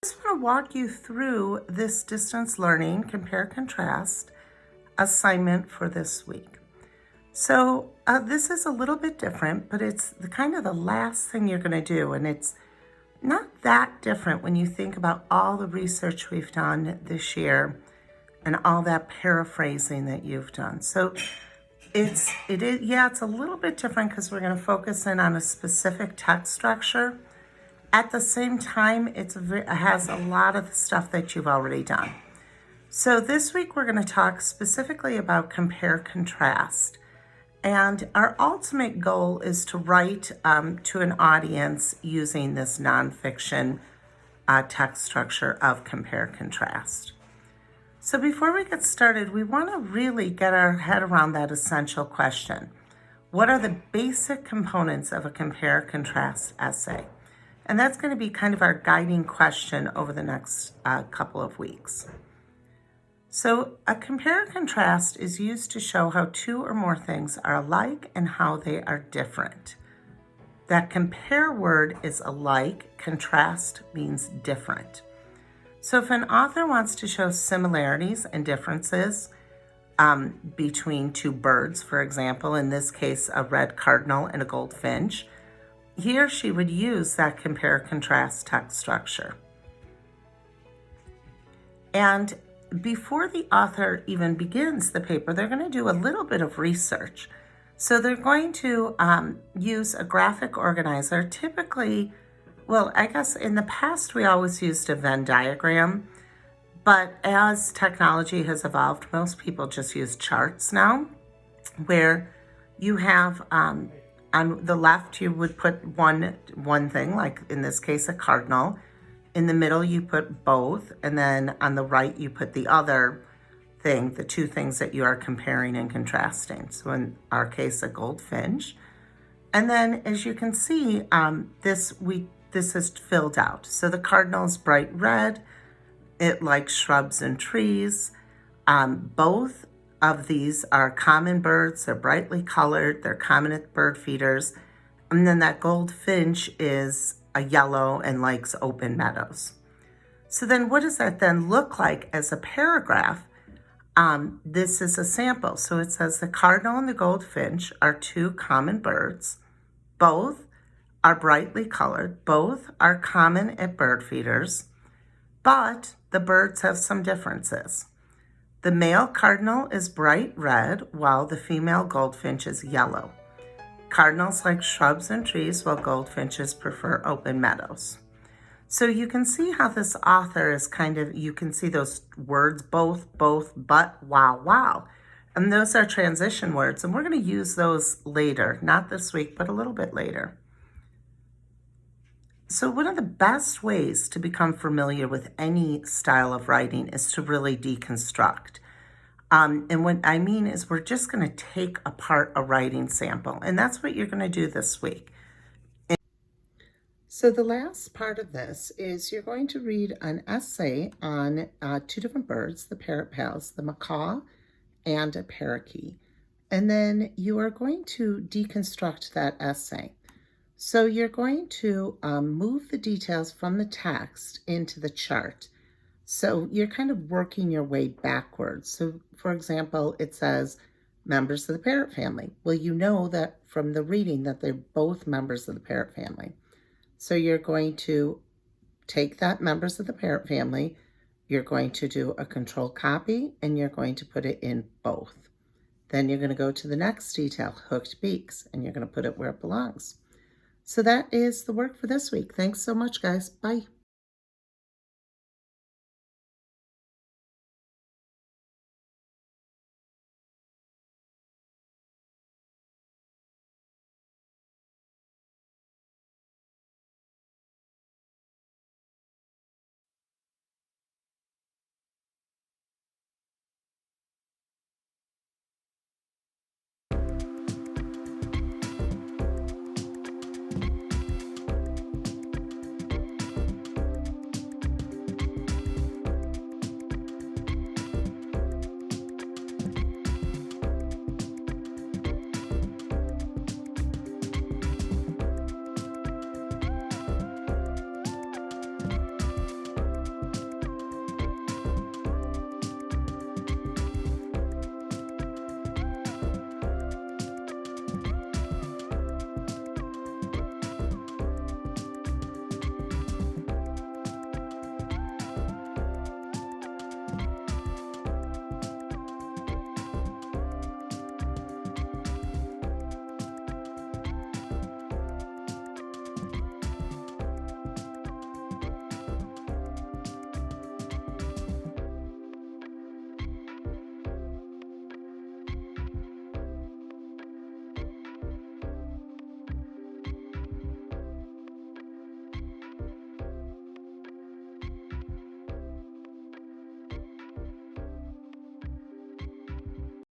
just want to walk you through this distance learning compare contrast assignment for this week. So this is a little bit different, but it's the kind of the last thing you're going to do, and it's not that different when you think about all the research we've done this year and all that paraphrasing that you've done. So it's a little bit different because we're going to focus in on a specific text structure. At the same time, it has a lot of the stuff that you've already done. So this week we're going to talk specifically about compare contrast. And our ultimate goal is to write to an audience using this nonfiction text structure of compare contrast. So before we get started, we want to really get our head around that essential question. What are the basic components of a compare contrast essay? And that's going to be kind of our guiding question over the next couple of weeks. So a compare and contrast is used to show how two or more things are alike and how they are different. That compare word is alike, contrast means different. So if an author wants to show similarities and differences between two birds, for example, in this case, a red cardinal and a goldfinch, he or she would use that compare contrast text structure. And before the author even begins the paper, they're going to do a little bit of research. So they're going to use a graphic organizer. Typically, well, I guess in the past we always used a Venn diagram, but as technology has evolved, most people just use charts now, where you have on the left you would put one thing, like in this case a cardinal. In the middle, you put both, and then on the right, you put the other thing, the two things that you are comparing and contrasting. So in our case, a goldfinch. And then, as you can see, this is filled out. So the cardinal is bright red. It likes shrubs and trees. Both of these are common birds. They're brightly colored. They're common bird feeders. And then that goldfinch is a yellow and likes open meadows. So then what does that then look like as a paragraph? This is a sample. So it says the cardinal and the goldfinch are two common birds. Both are brightly colored. Both are common at bird feeders, but the birds have some differences. The male cardinal is bright red, while the female goldfinch is yellow. Cardinals like shrubs and trees, while goldfinches prefer open meadows. So you can see how this author is you can see those words, both, but, wow. And those are transition words, and we're going to use those later, not this week, but a little bit later. So one of the best ways to become familiar with any style of writing is to really deconstruct. And what I mean is we're just going to take apart a writing sample, and that's what you're going to do this week. So the last part of this is you're going to read an essay on two different birds, the parrot pals, the macaw and a parakeet. And then you are going to deconstruct that essay. So you're going to move the details from the text into the chart. So you're kind of working your way backwards. So for example, it says members of the parrot family. Well, you know that from the reading that they're both members of the parrot family. So you're going to take that members of the parrot family, you're going to do a control copy, and you're going to put it in both. Then you're going to go to the next detail, hooked beaks, and you're going to put it where it belongs. So that is the work for this week. Thanks so much, guys. Bye.